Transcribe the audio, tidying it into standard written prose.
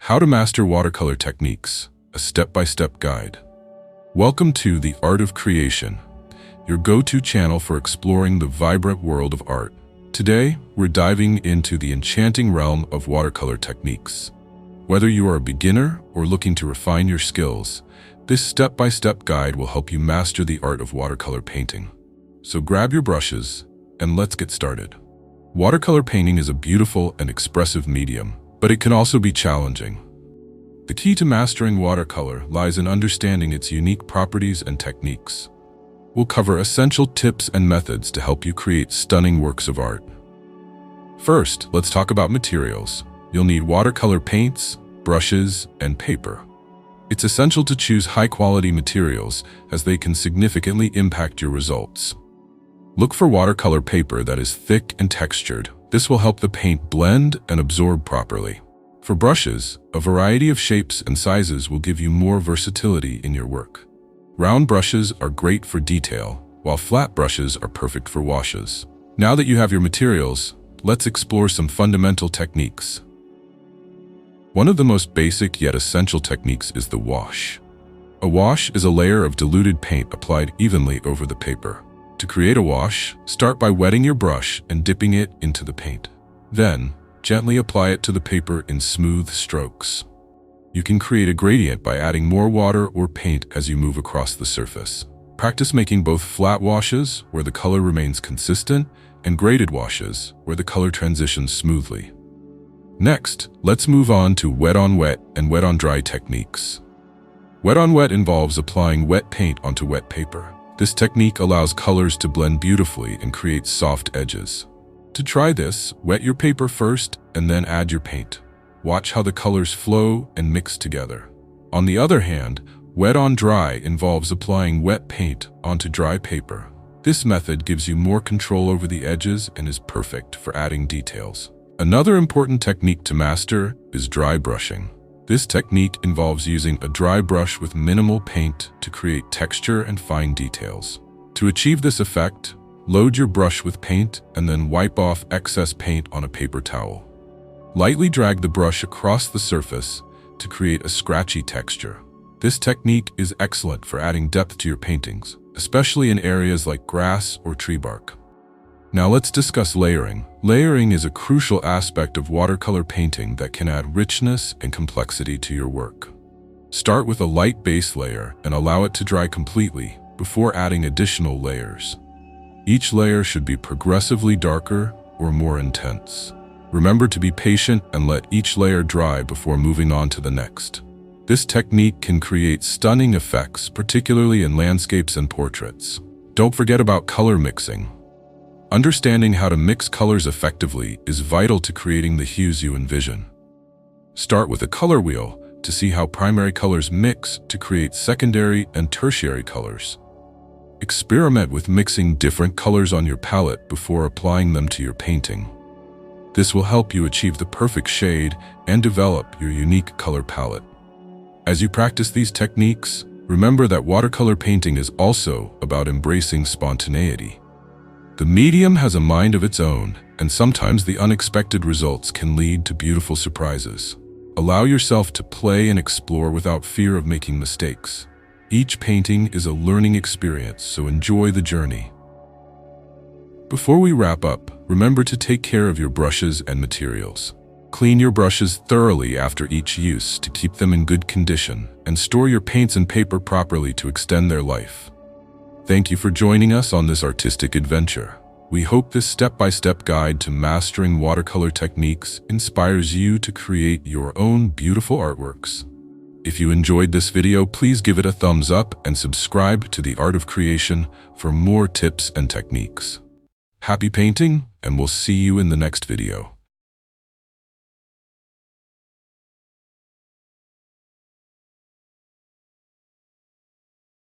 How to Master Watercolor Techniques, a step-by-step guide. Welcome to The Art of Creation, your go-to channel for exploring the vibrant world of art. Today, we're diving into the enchanting realm of watercolor techniques. Whether you are a beginner or looking to refine your skills, this step-by-step guide will help you master the art of watercolor painting. So grab your brushes, and let's get started. Watercolor painting is a beautiful and expressive medium, but it can also be challenging. The key to mastering watercolor lies in understanding its unique properties and techniques. We'll cover essential tips and methods to help you create stunning works of art. First, let's talk about materials. You'll need watercolor paints, brushes, and paper. It's essential to choose high-quality materials as they can significantly impact your results. Look for watercolor paper that is thick and textured. This will help the paint blend and absorb properly. For brushes, a variety of shapes and sizes will give you more versatility in your work. Round brushes are great for detail, while flat brushes are perfect for washes. Now that you have your materials, let's explore some fundamental techniques. One of the most basic yet essential techniques is the wash. A wash is a layer of diluted paint applied evenly over the paper. To create a wash, start by wetting your brush and dipping it into the paint. Then, gently apply it to the paper in smooth strokes. You can create a gradient by adding more water or paint as you move across the surface. Practice making both flat washes, where the color remains consistent, and graded washes, where the color transitions smoothly. Next, let's move on to wet-on-wet and wet-on-dry techniques. Wet-on-wet involves applying wet paint onto wet paper. This technique allows colors to blend beautifully and create soft edges. To try this, wet your paper first and then add your paint. Watch how the colors flow and mix together. On the other hand, wet-on-dry involves applying wet paint onto dry paper. This method gives you more control over the edges and is perfect for adding details. Another important technique to master is dry brushing. This technique involves using a dry brush with minimal paint to create texture and fine details. To achieve this effect, load your brush with paint and then wipe off excess paint on a paper towel. Lightly drag the brush across the surface to create a scratchy texture. This technique is excellent for adding depth to your paintings, especially in areas like grass or tree bark. Now let's discuss layering. Layering is a crucial aspect of watercolor painting that can add richness and complexity to your work. Start with a light base layer and allow it to dry completely before adding additional layers. Each layer should be progressively darker or more intense. Remember to be patient and let each layer dry before moving on to the next. This technique can create stunning effects, particularly in landscapes and portraits. Don't forget about color mixing. Understanding how to mix colors effectively is vital to creating the hues you envision. Start with a color wheel to see how primary colors mix to create secondary and tertiary colors. Experiment with mixing different colors on your palette before applying them to your painting. This will help you achieve the perfect shade and develop your unique color palette. As you practice these techniques, remember that watercolor painting is also about embracing spontaneity. The medium has a mind of its own, and sometimes the unexpected results can lead to beautiful surprises. Allow yourself to play and explore without fear of making mistakes. Each painting is a learning experience, so enjoy the journey. Before we wrap up, remember to take care of your brushes and materials. Clean your brushes thoroughly after each use to keep them in good condition, and store your paints and paper properly to extend their life. Thank you for joining us on this artistic adventure. We hope this step-by-step guide to mastering watercolor techniques inspires you to create your own beautiful artworks. If you enjoyed this video, please give it a thumbs up and subscribe to The Art of Creation for more tips and techniques. Happy painting, and we'll see you in the next video.